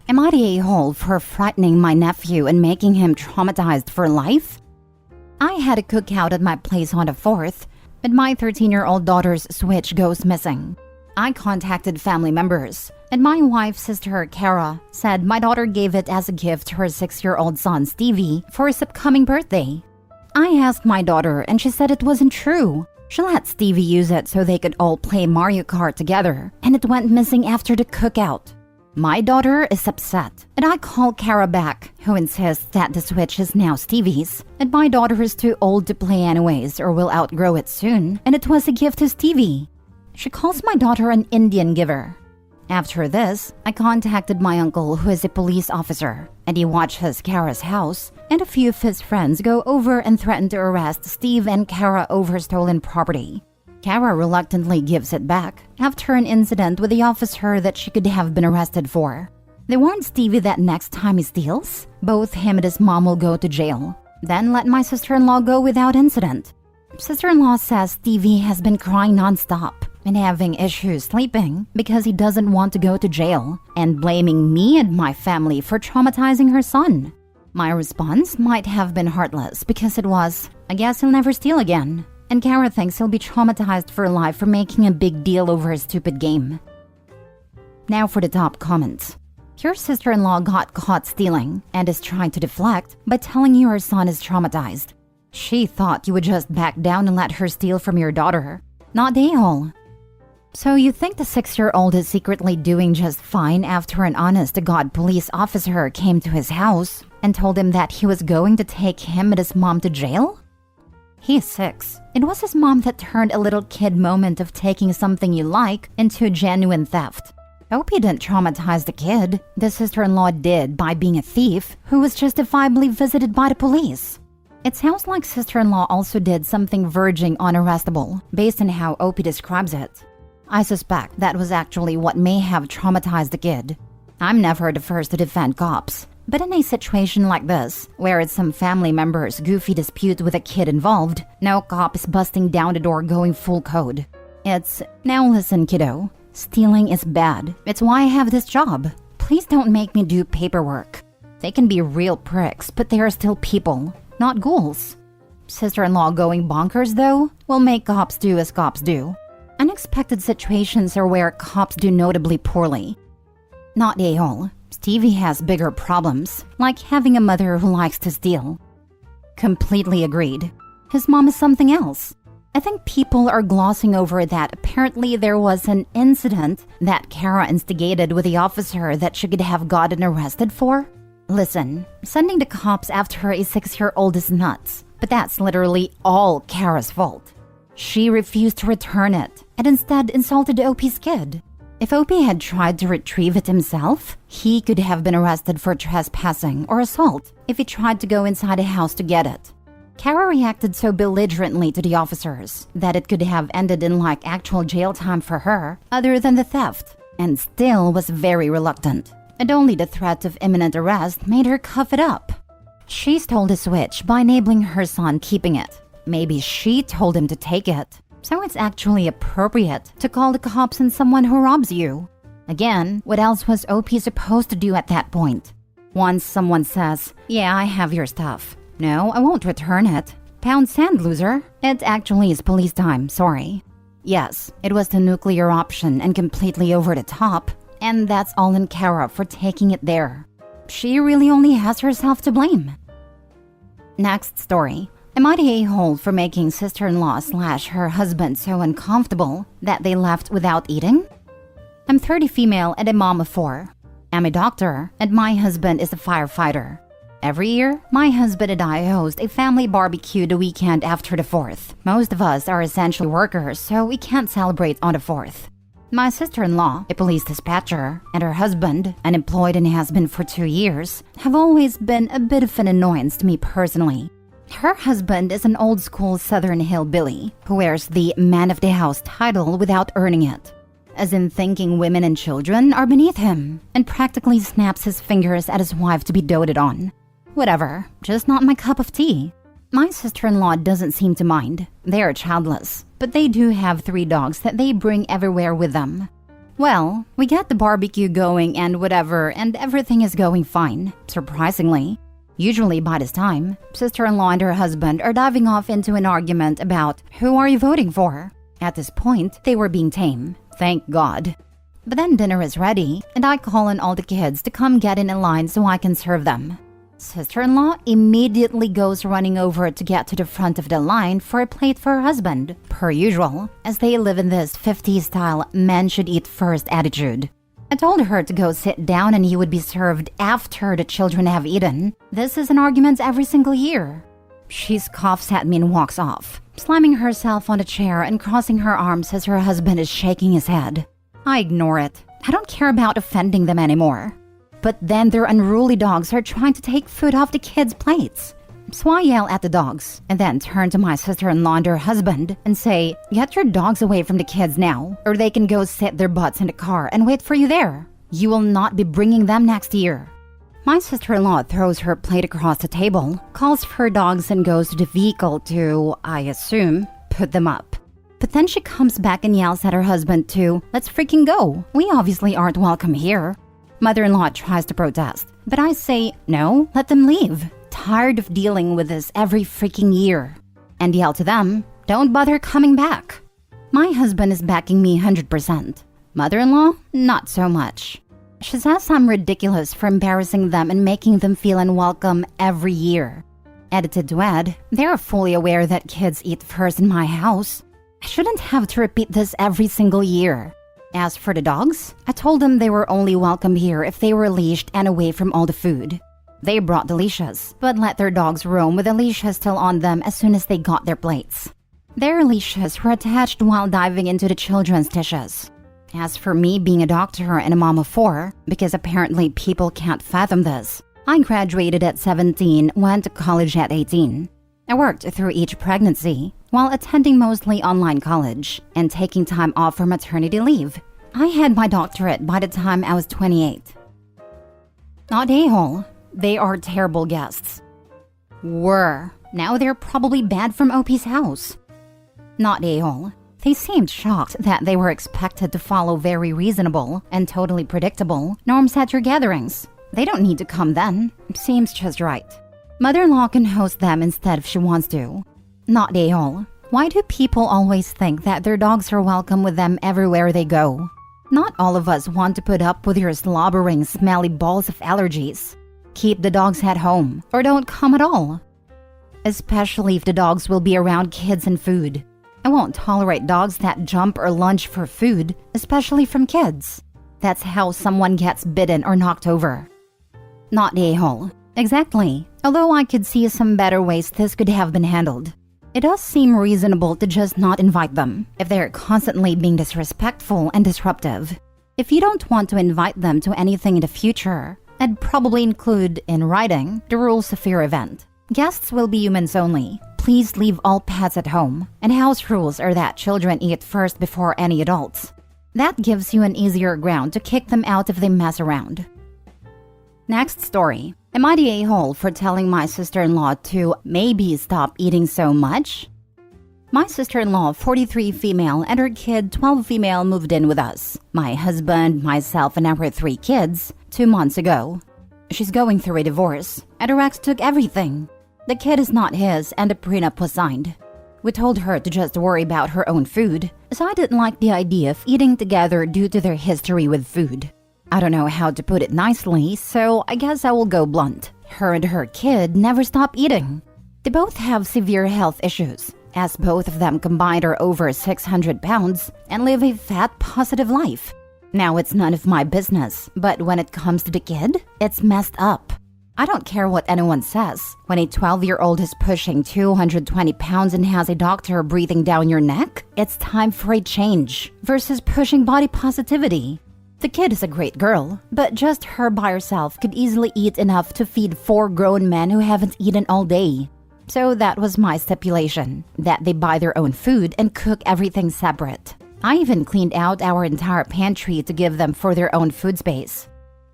Am I the a-hole for frightening my nephew and making him traumatized for life? I had a cookout at my place on the 4th, but my 13-year-old daughter's Switch goes missing. I contacted family members, and my wife's sister, Kara, said my daughter gave it as a gift to her 6-year-old son, Stevie, for his upcoming birthday. I asked my daughter, and she said it wasn't true. She let Stevie use it so they could all play Mario Kart together, and it went missing after the cookout. My daughter is upset, and I call Kara back, who insists that the Switch is now Stevie's, and my daughter is too old to play anyways or will outgrow it soon, and it was a gift to Stevie. She calls my daughter an Indian giver. After this, I contacted my uncle, who is a police officer, and he watches Kara's house, and a few of his friends go over and threaten to arrest Steve and Kara over stolen property. Kara reluctantly gives it back after an incident with the officer that she could have been arrested for. They warned Stevie that next time he steals, both him and his mom will go to jail, then let my sister-in-law go without incident. Sister-in-law says Stevie has been crying non-stop and having issues sleeping because he doesn't want to go to jail, and blaming me and my family for traumatizing her son. My response might have been heartless because it was, I guess he'll never steal again. And Kara thinks he'll be traumatized for life for making a big deal over a stupid game. Now for the top comments. Your sister-in-law got caught stealing and is trying to deflect by telling you her son is traumatized. She thought you would just back down and let her steal from your daughter. Not the a-hole. So you think the 6-year-old is secretly doing just fine after an honest-to-God police officer came to his house and told him that he was going to take him and his mom to jail? He's 6. It was his mom that turned a little kid moment of taking something you like into genuine theft. Hope he didn't traumatize the kid. The sister-in-law did by being a thief who was justifiably visited by the police. It sounds like sister-in-law also did something verging on arrestable, based on how Opie describes it. I suspect that was actually what may have traumatized the kid. I'm never the first to defend cops. But in a situation like this, where it's some family member's goofy dispute with a kid involved, no cop is busting down the door going full code. It's, now listen kiddo, stealing is bad. It's why I have this job. Please don't make me do paperwork. They can be real pricks, but they are still people, not ghouls. Sister-in-law going bonkers though, will make cops do as cops do. Unexpected situations are where cops do notably poorly. Not the a-hole. Stevie has bigger problems, like having a mother who likes to steal. Completely agreed. His mom is something else. I think people are glossing over that apparently there was an incident that Kara instigated with the officer that she could have gotten arrested for. Listen, sending the cops after a 6-year-old is nuts, but that's literally all Kara's fault. She refused to return it and instead insulted Opie's kid. If Opie had tried to retrieve it himself, he could have been arrested for trespassing or assault if he tried to go inside a house to get it. Kara reacted so belligerently to the officers that it could have ended in like actual jail time for her, other than the theft, and still was very reluctant. And only the threat of imminent arrest made her cough it up. She stole the Switch by enabling her son keeping it. Maybe she told him to take it. So it's actually appropriate to call the cops on someone who robs you. Again, what else was OP supposed to do at that point? Once someone says, yeah, I have your stuff. No, I won't return it. Pound sand, loser. It actually is police time, sorry. Yes, it was the nuclear option and completely over the top, and that's all in Kara for taking it there. She really only has herself to blame. Next story. Am I the a-hole for making sister-in-law / her husband so uncomfortable that they left without eating? I'm 30 female and a mom of 4. I'm a doctor and my husband is a firefighter. Every year, my husband and I host a family barbecue the weekend after the 4th. Most of us are essentially workers, so we can't celebrate on the 4th. My sister-in-law, a police dispatcher, and her husband, unemployed and has been for 2 years, have always been a bit of an annoyance to me personally. Her husband is an old-school Southern hillbilly who wears the man of the house title without earning it, as in thinking women and children are beneath him, and practically snaps his fingers at his wife to be doted on. Whatever, just not my cup of tea. My sister-in-law doesn't seem to mind. They are childless, but they do have 3 dogs that they bring everywhere with them. Well, we get the barbecue going and whatever, and everything is going fine, surprisingly. Usually by this time, sister-in-law and her husband are diving off into an argument about who are you voting for? At this point, they were being tame, thank God. But then dinner is ready, and I call on all the kids to come get in a line so I can serve them. Sister-in-law immediately goes running over to get to the front of the line for a plate for her husband, per usual, as they live in this 50s-style men should eat first attitude. I told her to go sit down and he would be served after the children have eaten. This is an argument every single year. She scoffs at me and walks off, slamming herself on a chair and crossing her arms as her husband is shaking his head. I ignore it. I don't care about offending them anymore. But then their unruly dogs are trying to take food off the kids' plates. So I yell at the dogs and then turn to my sister-in-law and her husband and say, "Get your dogs away from the kids now, or they can go sit their butts in the car and wait for you there. You will not be bringing them next year." My sister-in-law throws her plate across the table, calls for her dogs and goes to the vehicle to, I assume, put them up. But then she comes back and yells at her husband to, "Let's freaking go. We obviously aren't welcome here." Mother-in-law tries to protest, but I say, "No, let them leave. Tired of dealing with this every freaking year." And yell to them, "Don't bother coming back." My husband is backing me 100%. Mother-in-law, not so much. She says I'm ridiculous for embarrassing them and making them feel unwelcome every year. Edited to add, they are fully aware that kids eat first in my house. I shouldn't have to repeat this every single year. As for the dogs, I told them they were only welcome here if they were leashed and away from all the food. They brought the leashes, but let their dogs roam with the leashes still on them as soon as they got their plates. Their leashes were attached while diving into the children's dishes. As for me being a doctor and a mom of 4, because apparently people can't fathom this, I graduated at 17, went to college at 18. I worked through each pregnancy, while attending mostly online college and taking time off for maternity leave. I had my doctorate by the time I was 28. Not a-hole. They are terrible guests. Were. Now they're probably banned from OP's house. Not a-hole. They seemed shocked that they were expected to follow very reasonable and totally predictable norms at your gatherings. They don't need to come then. Seems just right. Mother-in-law can host them instead if she wants to. Not a-hole. Why do people always think that their dogs are welcome with them everywhere they go? Not all of us want to put up with your slobbering, smelly balls of allergies. Keep the dogs at home, or don't come at all. Especially if the dogs will be around kids and food. I won't tolerate dogs that jump or lunge for food, especially from kids. That's how someone gets bitten or knocked over. Not a-hole. Exactly. Although I could see some better ways this could have been handled. It does seem reasonable to just not invite them if they're constantly being disrespectful and disruptive. If you don't want to invite them to anything in the future, I'd probably include, in writing, the rules of your event. Guests will be humans only. Please leave all pets at home. And house rules are that children eat first before any adults. That gives you an easier ground to kick them out if they mess around. Next story. Am I the a-hole for telling my sister-in-law to maybe stop eating so much? My sister-in-law, 43 female, and her kid, 12 female, moved in with us. My husband, myself, and our 3 kids, 2 months ago. She's going through a divorce, and her ex took everything. The kid is not his, and a prenup was signed. We told her to just worry about her own food, as I didn't like the idea of eating together due to their history with food. I don't know how to put it nicely, so I guess I will go blunt. Her and her kid never stop eating. They both have severe health issues, as both of them combined are over 600 pounds and live a fat-positive life. Now it's none of my business, but when it comes to the kid, it's messed up. I don't care what anyone says. When a 12-year-old is pushing 220 pounds and has a doctor breathing down your neck, it's time for a change versus pushing body positivity. The kid is a great girl, but just her by herself could easily eat enough to feed 4 grown men who haven't eaten all day. So that was my stipulation, that they buy their own food and cook everything separate. I even cleaned out our entire pantry to give them for their own food space.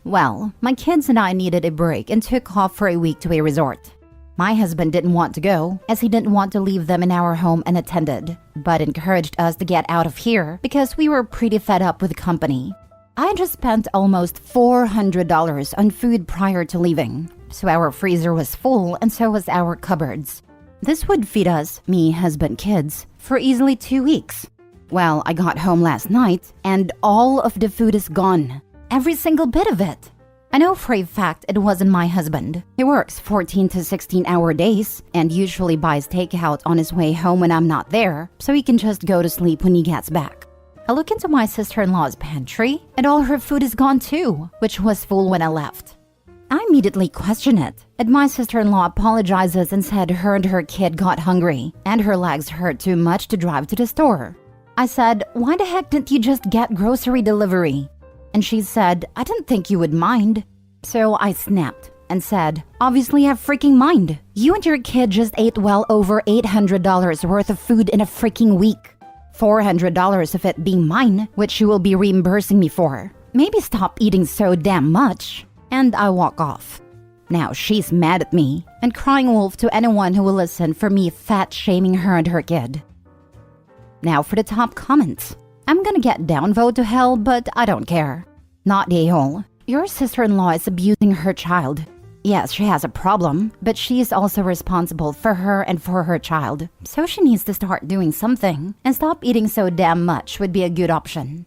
Well, my kids and I needed a break and took off for a week to a resort. My husband didn't want to go, as he didn't want to leave them in our home unattended, but encouraged us to get out of here because we were pretty fed up with the company. I just spent almost $400 on food prior to leaving, so our freezer was full and so was our cupboards. This would feed us, me, husband, kids, for easily 2 weeks. Well, I got home last night and all of the food is gone. Every single bit of it. I know for a fact it wasn't my husband. He works 14 to 16-hour days and usually buys takeout on his way home when I'm not there, so he can just go to sleep when he gets back. I look into my sister-in-law's pantry and all her food is gone too, which was full when I left. I immediately question it, and my sister-in-law apologizes and said her and her kid got hungry and her legs hurt too much to drive to the store. I said, why the heck didn't you just get grocery delivery? And she said, I didn't think you would mind. So I snapped and said, obviously I freaking mind. You and your kid just ate well over $800 worth of food in a freaking week. $400 of it being mine, which you will be reimbursing me for. Maybe stop eating so damn much. And I walk off. Now she's mad at me and crying wolf to anyone who will listen for me fat-shaming her and her kid. Now for the top comments. I'm gonna get downvote to hell, but I don't care. Not a-hole. Your sister-in-law is abusing her child. Yes, she has a problem, but she is also responsible for her and for her child. So she needs to start doing something, and stop eating so damn much would be a good option.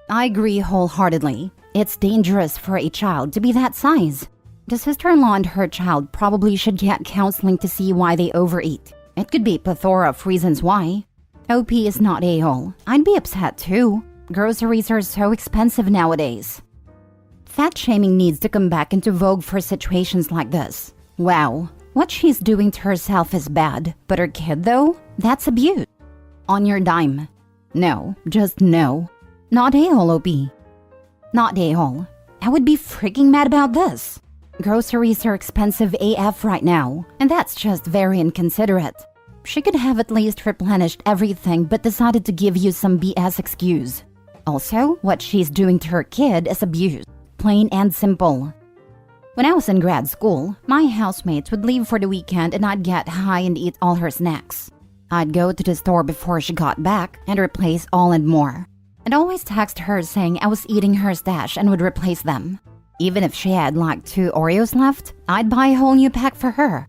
I agree wholeheartedly. It's dangerous for a child to be that size. The sister-in-law and her child probably should get counseling to see why they overeat. It could be a plethora of reasons why. OP is not a-hole. I'd be upset too. Groceries are so expensive nowadays. Fat shaming needs to come back into vogue for situations like this. Wow, what she's doing to herself is bad, but her kid though? That's abuse. On your dime. No, just no. Not a-hole, OP. Not a-hole. I would be freaking mad about this. Groceries are expensive AF right now, and that's just very inconsiderate. She could have at least replenished everything but decided to give you some BS excuse. Also, what she's doing to her kid is abuse. Plain and simple. When I was in grad school, my housemates would leave for the weekend and I'd get high and eat all her snacks. I'd go to the store before she got back and replace all and more. I'd always text her saying I was eating her stash and would replace them. Even if she had like 2 Oreos left, I'd buy a whole new pack for her.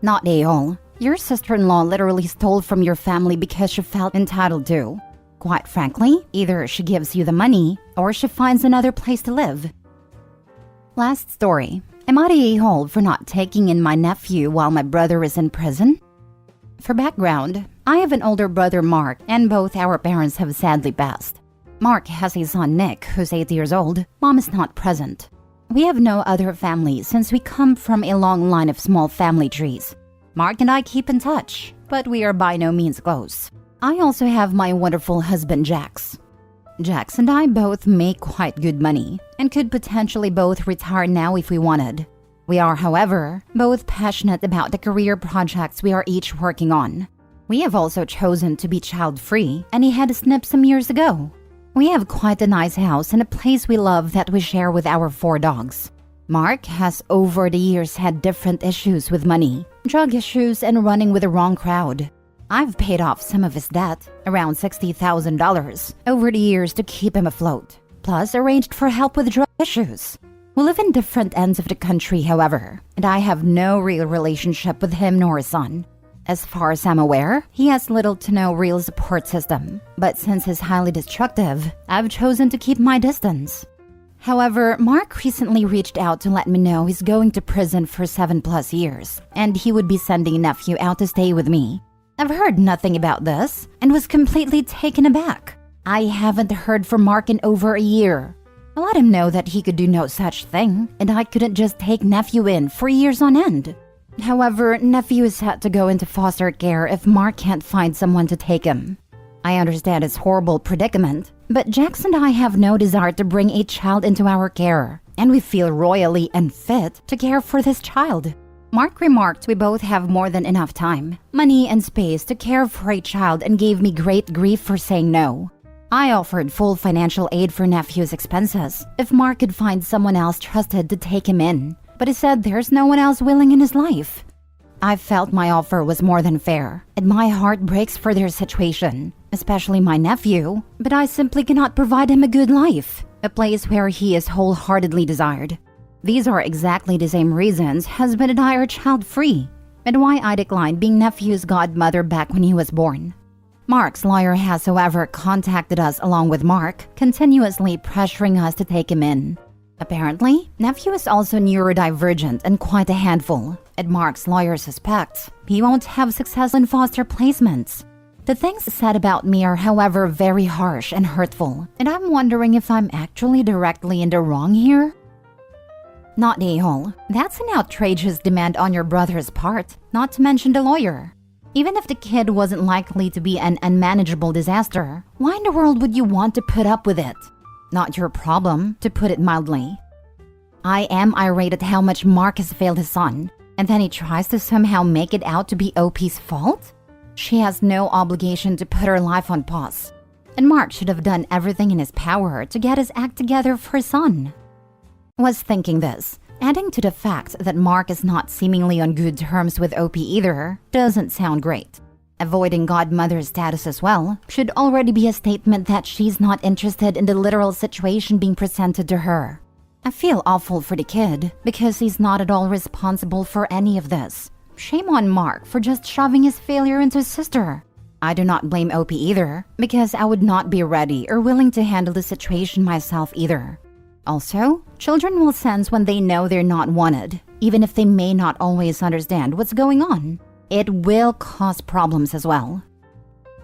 Not a-hole. Your sister-in-law literally stole from your family because she felt entitled to. Quite frankly, either she gives you the money or she finds another place to live. Last story. Am I the a-hole for not taking in my nephew while my brother is in prison? For background, I have an older brother, Mark, and both our parents have sadly passed. Mark has a son, Nick, who's 8 years old. Mom is not present. We have no other family since we come from a long line of small family trees. Mark and I keep in touch, but we are by no means close. I also have my wonderful husband, Jax. Jax and I both make quite good money and could potentially both retire now if we wanted. We are, however, both passionate about the career projects we are each working on. We have also chosen to be child-free, and he had a snip some years ago. We have quite a nice house and a place we love that we share with our 4 dogs. Mark has over the years had different issues with money, drug issues, and running with the wrong crowd. I've paid off some of his debt, around $60,000, over the years to keep him afloat, plus arranged for help with drug issues. We live in different ends of the country, however, and I have no real relationship with him nor his son. As far as I'm aware, he has little to no real support system, but since he's highly destructive, I've chosen to keep my distance. However, Mark recently reached out to let me know he's going to prison for 7+ years, and he would be sending a nephew out to stay with me. I've heard nothing about this, and was completely taken aback. I haven't heard from Mark in over a year. I let him know that he could do no such thing, and I couldn't just take nephew in for years on end. However, nephew is set to go into foster care if Mark can't find someone to take him. I understand his horrible predicament, but Jax and I have no desire to bring a child into our care, and we feel royally unfit to care for this child. Mark remarked we both have more than enough time, money, and space to care for a child and gave me great grief for saying no. I offered full financial aid for nephew's expenses if Mark could find someone else trusted to take him in, but he said there's no one else willing in his life. I felt my offer was more than fair, and my heart breaks for their situation, especially my nephew, but I simply cannot provide him a good life, a place where he is wholeheartedly desired. These are exactly the same reasons husband and I are child-free, and why I declined being nephew's godmother back when he was born. Mark's lawyer has, however, contacted us along with Mark, continuously pressuring us to take him in. Apparently, nephew is also neurodivergent and quite a handful, and Mark's lawyer suspects he won't have success in foster placements. The things said about me are, however, very harsh and hurtful, and I'm wondering if I'm actually directly in the wrong here? Not a-hole. That's an outrageous demand on your brother's part, not to mention the lawyer. Even if the kid wasn't likely to be an unmanageable disaster, why in the world would you want to put up with it? Not your problem, to put it mildly. I am irate at how much Mark has failed his son, and then he tries to somehow make it out to be OP's fault? She has no obligation to put her life on pause, and Mark should have done everything in his power to get his act together for his son. Was thinking this, adding to the fact that Mark is not seemingly on good terms with OP either, doesn't sound great. Avoiding godmother status as well should already be a statement that she's not interested in the literal situation being presented to her. I feel awful for the kid because he's not at all responsible for any of this. Shame on Mark for just shoving his failure into his sister. I do not blame OP either, because I would not be ready or willing to handle the situation myself either. Also, children will sense when they know they're not wanted, even if they may not always understand what's going on. It will cause problems as well.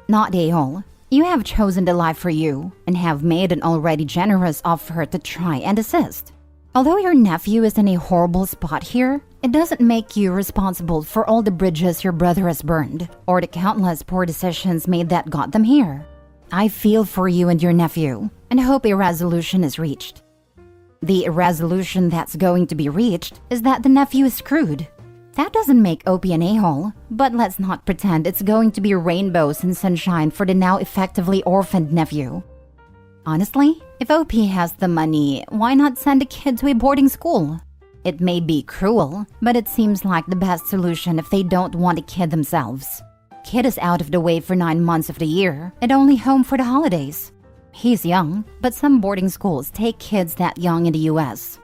Not a-hole. You have chosen the life for you and have made an already generous offer to try and assist. Although your nephew is in a horrible spot here, it doesn't make you responsible for all the bridges your brother has burned or the countless poor decisions made that got them here. I feel for you and your nephew and hope a resolution is reached. The resolution that's going to be reached is that the nephew is screwed. That doesn't make OP an a-hole, but let's not pretend it's going to be rainbows and sunshine for the now effectively orphaned nephew. Honestly, if OP has the money, why not send a kid to a boarding school? It may be cruel, but it seems like the best solution if they don't want a kid themselves. Kid is out of the way for 9 months of the year and only home for the holidays. He's young, but some boarding schools take kids that young in the US.